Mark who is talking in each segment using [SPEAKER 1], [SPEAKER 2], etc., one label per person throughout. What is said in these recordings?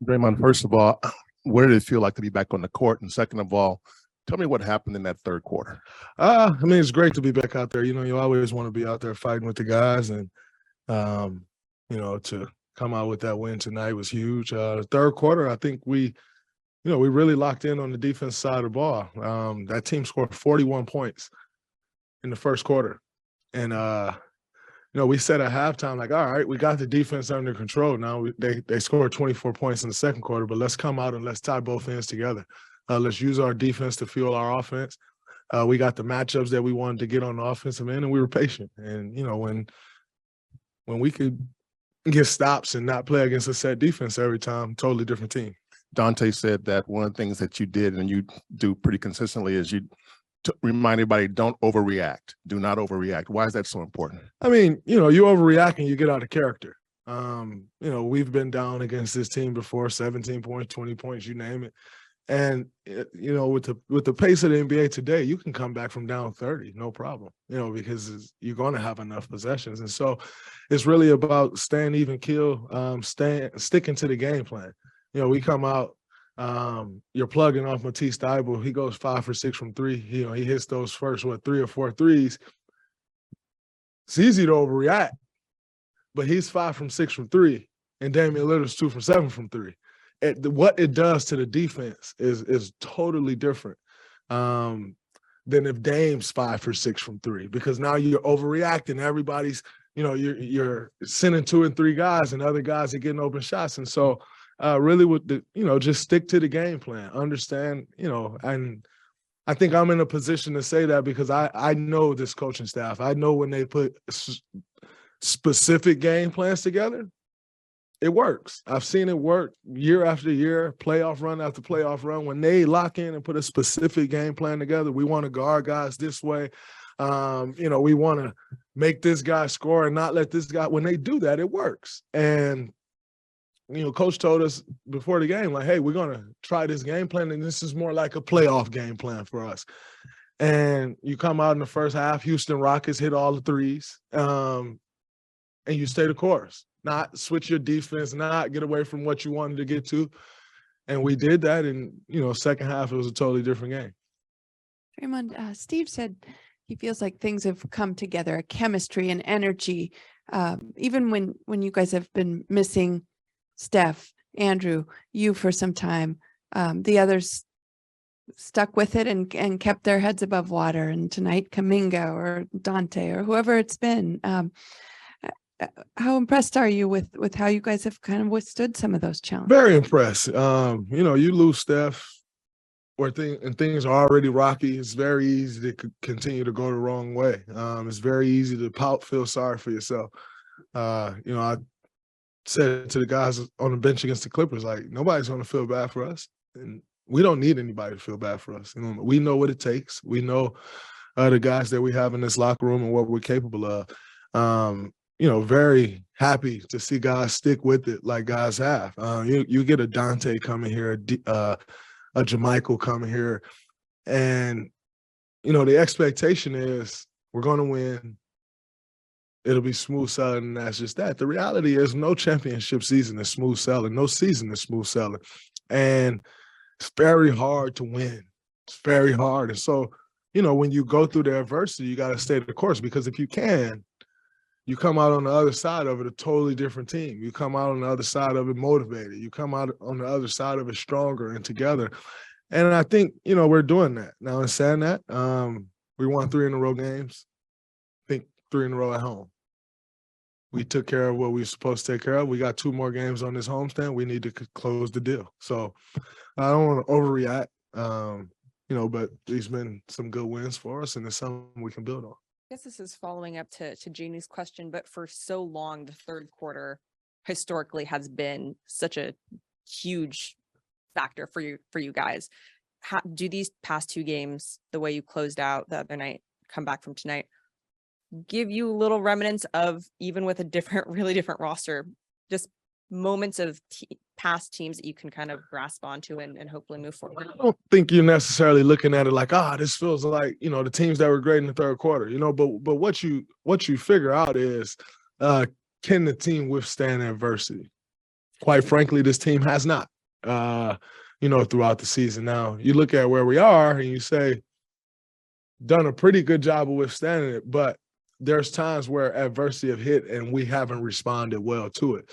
[SPEAKER 1] Draymond, first of all, what did it feel like to be back on the court? And second of all, tell me what happened in that third quarter.
[SPEAKER 2] It's great to be back out there. You always want to be out there fighting with the guys, and to come out with that win tonight was huge. The third quarter, I think we really locked in on the defense side of the ball. That team scored 41 points in the first quarter, and we said at halftime, like, all right, we got the defense under control. Now they scored 24 points in the second quarter, but let's come out and let's tie both ends together. Let's use our defense to fuel our offense. We got the matchups that we wanted to get on the offensive end, and we were patient. And, when we could get stops and not play against a set defense every time, totally different team.
[SPEAKER 1] Dante said that one of the things that you did and you do pretty consistently is you remind everybody, don't overreact. Do not overreact. Why is that so important?
[SPEAKER 2] You overreact and you get out of character. We've been down against this team before, 17 points, 20 points, you name it. And, with the pace of the NBA today, you can come back from down 30, no problem, because you're going to have enough possessions. And so it's really about staying even keel, sticking to the game plan. We come out, you're plugging off Matisse Thybulle. He goes 5 for 6 from three. He hits those first, 3 or 4 threes. It's easy to overreact, but he's 5 from 6 from three, and Damian Lillard's 2 for 7 from three. What it does to the defense is totally different than if Dame's 5 for 6 from three, because now you're overreacting. Everybody's, you're sending 2 and 3 guys, and other guys are getting open shots. And so really with the, just stick to the game plan, understand, and I think I'm in a position to say that because I know this coaching staff. I know when they put specific game plans together, it works. I've seen it work year after year, playoff run after playoff run. When they lock in and put a specific game plan together, we want to guard guys this way. We want to make this guy score and not let this guy. When they do that, it works. And, Coach told us before the game, like, hey, we're going to try this game plan, and this is more like a playoff game plan for us. And you come out in the first half, Houston Rockets hit all the threes, and you stay the course. Not switch your defense, not get away from what you wanted to get to. And we did that. And, second half, it was a totally different game.
[SPEAKER 3] Draymond, Steve said he feels like things have come together, a chemistry and energy. Even when you guys have been missing Steph, Andrew, you for some time, the others stuck with it and kept their heads above water. And tonight, Kuminga or Dante or whoever it's been. How impressed are you with how you guys have kind of withstood some of those challenges?
[SPEAKER 2] Very impressed. You lose Steph and things are already rocky. It's very easy to continue to go the wrong way. It's very easy to pout, feel sorry for yourself. I said to the guys on the bench against the Clippers, like, nobody's going to feel bad for us. And we don't need anybody to feel bad for us. We know what it takes. We know the guys that we have in this locker room and what we're capable of. Very happy to see guys stick with it like guys have. You get a Dante coming here, a JaMychal coming here, and, the expectation is we're going to win. It'll be smooth sailing, and that's just that. The reality is no championship season is smooth sailing. No season is smooth sailing. And it's very hard to win. It's very hard. And so, when you go through the adversity, you got to stay the course, because if you can, you come out on the other side of it a totally different team. You come out on the other side of it motivated. You come out on the other side of it stronger and together. And I think, we're doing that. Now, in saying that, we won 3 in a row games. I think 3 in a row at home. We took care of what we were supposed to take care of. We got 2 more games on this homestand. We need to close the deal. So I don't want to overreact, but there's been some good wins for us, and it's something we can build on.
[SPEAKER 4] I guess this is following up to Janie's question, but for so long, the third quarter historically has been such a huge factor for you guys. Do these past 2 games, the way you closed out the other night, come back from tonight, give you little remnants of, even with a really different roster, just moments of past teams that you can kind of grasp onto and hopefully move forward?
[SPEAKER 2] I don't think you're necessarily looking at it like, this feels like, the teams that were great in the third quarter, but what you figure out is, can the team withstand adversity? Quite frankly, this team has not. throughout the season. Now, you look at where we are and you say, done a pretty good job of withstanding it, but there's times where adversity have hit and we haven't responded well to it.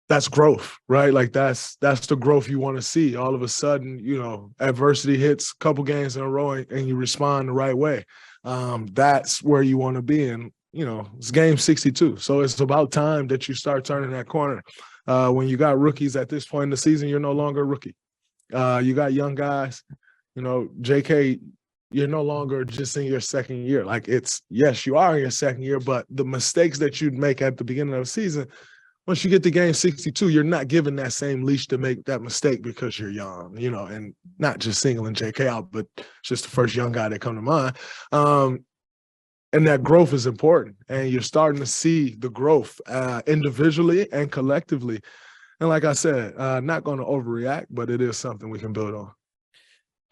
[SPEAKER 2] That's growth, right? Like that's the growth you want to see. All of a sudden, adversity hits a couple games in a row and you respond the right way. That's where you want to be. And, it's game 62. So it's about time that you start turning that corner. When you got rookies at this point in the season, you're no longer a rookie. You got young guys, JK, you're no longer just in your second year. Like yes, you are in your second year, but the mistakes that you'd make at the beginning of the season, once you get to game 62, you're not given that same leash to make that mistake because you're young, and not just singling JK out, but just the first young guy that come to mind. And that growth is important. And you're starting to see the growth individually and collectively. And like I said, not going to overreact, but it is something we can build on.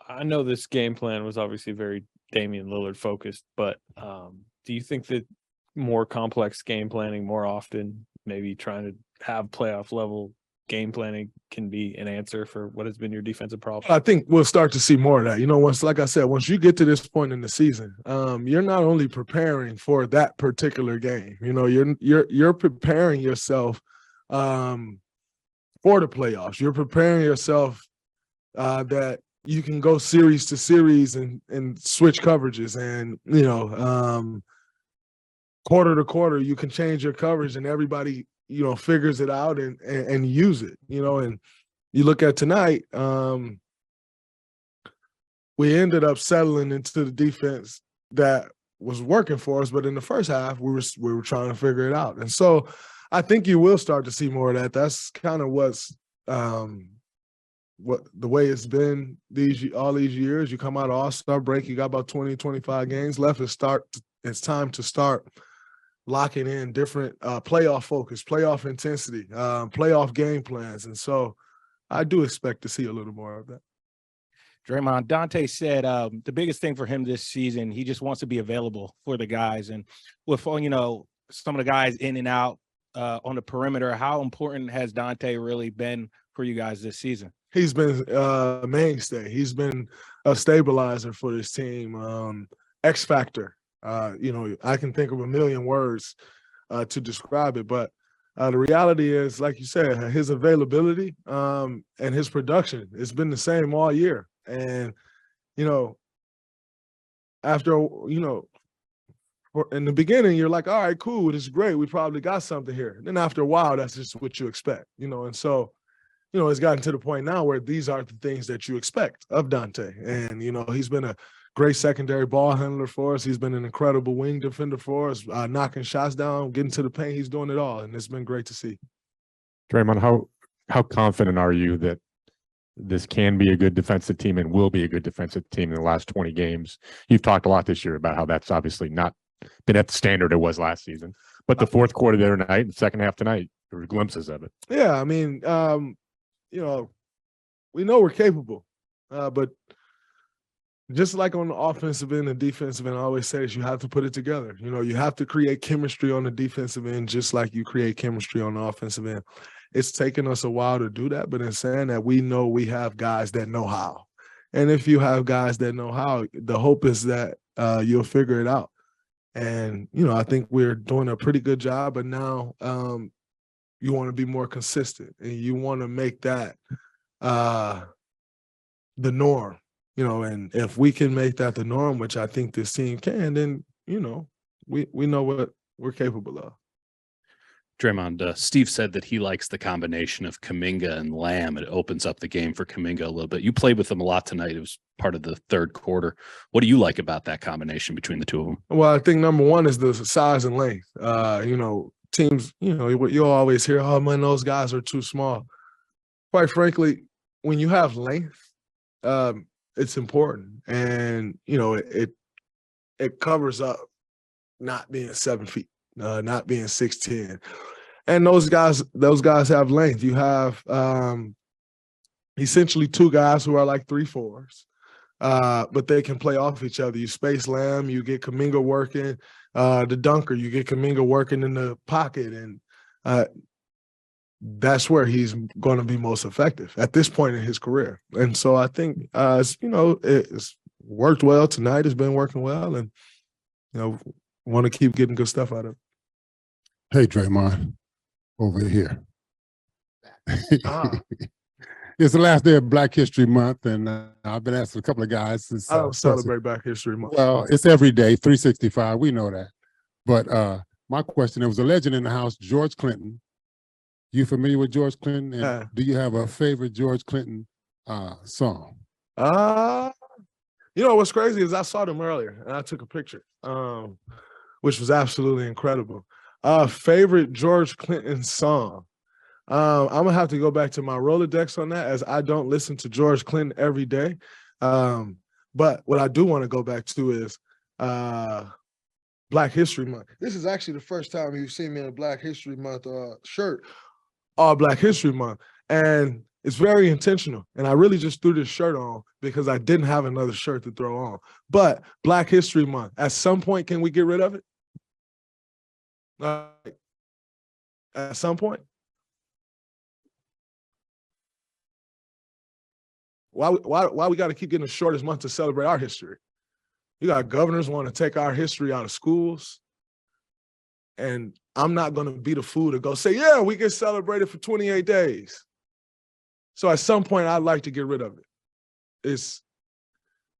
[SPEAKER 5] I know this game plan was obviously very Damian Lillard focused, but do you think that more complex game planning more often, maybe trying to have playoff level game planning, can be an answer for what has been your defensive problem? I
[SPEAKER 2] think we'll start to see more of that. Once you get to this point in the season, you're not only preparing for that particular game, you're preparing yourself for the playoffs. You're preparing yourself that you can go series to series and switch coverages, and quarter to quarter you can change your coverage, and everybody figures it out and use it. And you look at tonight, we ended up settling into the defense that was working for us, but in the first half we were trying to figure it out. And so I think you will start to see more of that. That's kind of what's what the way it's been all these years. You come out of All-Star break, you got about 20, 25 games left. It's time to start locking in different playoff focus, playoff intensity, playoff game plans. And so I do expect to see a little more of that.
[SPEAKER 6] Draymond, Dante said the biggest thing for him this season, he just wants to be available for the guys. And with, some of the guys in and out on the perimeter, how important has Dante really been for you guys this season?
[SPEAKER 2] He's been a mainstay. He's been a stabilizer for this team, X factor. I can think of a million words to describe it, but the reality is, like you said, his availability and his production, it's been the same all year. And, after, in the beginning, you're like, all right, cool, this is great. We probably got something here. Then after a while, that's just what you expect, and so, it's gotten to the point now where these are the things that you expect of Dante. And, he's been a great secondary ball handler for us. He's been an incredible wing defender for us, knocking shots down, getting to the paint. He's doing it all, and it's been great to see.
[SPEAKER 7] Draymond, how confident are you that this can be a good defensive team and will be a good defensive team in the last 20 games? You've talked a lot this year about how that's obviously not been at the standard it was last season. But the fourth quarter there tonight and second half tonight, there were glimpses of it.
[SPEAKER 2] Yeah, I mean, we know we're capable, but just like on the offensive end and defensive end, I always say this, you have to put it together. You have to create chemistry on the defensive end just like you create chemistry on the offensive end. It's taken us a while to do that, but in saying that, we know we have guys that know how. And if you have guys that know how, the hope is that you'll figure it out. And, I think we're doing a pretty good job, but now you want to be more consistent and you want to make that the norm. And if we can make that the norm, which I think this team can, then, we know what we're capable of.
[SPEAKER 8] Draymond, Steve said that he likes the combination of Kuminga and Lamb. It opens up the game for Kuminga a little bit. You played with them a lot tonight. It was part of the third quarter. What do you like about that combination between the two of them?
[SPEAKER 2] Well, I think number one is the size and length. Teams, you'll always hear, oh, man, those guys are too small. Quite frankly, when you have length, it's important. And, it covers up not being 7 feet, not being 6'10". And those guys have length. You have essentially two guys who are like 3-4s, but they can play off each other. You space Lamb, you get Kuminga working, the dunker, you get Kuminga working in the pocket. And that's where he's going to be most effective at this point in his career. And so I think, it's worked well tonight. It's been working well, and want to keep getting good stuff out of it.
[SPEAKER 9] Hey, Draymond, over here.
[SPEAKER 2] Ah.
[SPEAKER 9] It's the last day of Black History Month, and I've been asking a couple of guys. Since,
[SPEAKER 2] I don't celebrate Black History Month.
[SPEAKER 9] Well, it's every day, 365. We know that. But my question, there was a legend in the house, George Clinton. You familiar with George Clinton? And do you have a favorite George Clinton song?
[SPEAKER 2] What's crazy is I saw them earlier, and I took a picture, which was absolutely incredible. Favorite George Clinton song? I'm gonna have to go back to my Rolodex on that, as I don't listen to George Clinton every day. But what I do want to go back to is Black History Month. This is actually the first time you've seen me in a Black History Month shirt, all Black History Month. And it's very intentional. And I really just threw this shirt on because I didn't have another shirt to throw on. But Black History Month, at some point, can we get rid of it? At some point? Why we got to keep getting the shortest month to celebrate our history? You got governors want to take our history out of schools, and I'm not going to be the fool to go say, yeah, we can celebrate it for 28 days. So at some point, I'd like to get rid of it. It's,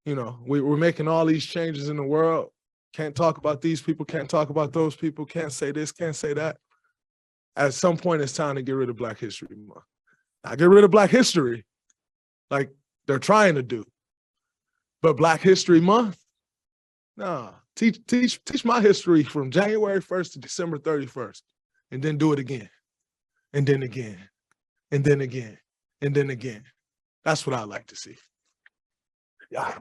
[SPEAKER 2] we're making all these changes in the world. Can't talk about these people, can't talk about those people, can't say this, can't say that. At some point, it's time to get rid of Black History Month. Not get rid of Black history, like they're trying to do. But Black History Month? No. Teach my history from January 1st to December 31st, and then do it again, and then again, and then again, and then again. That's what I like to see. Yeah.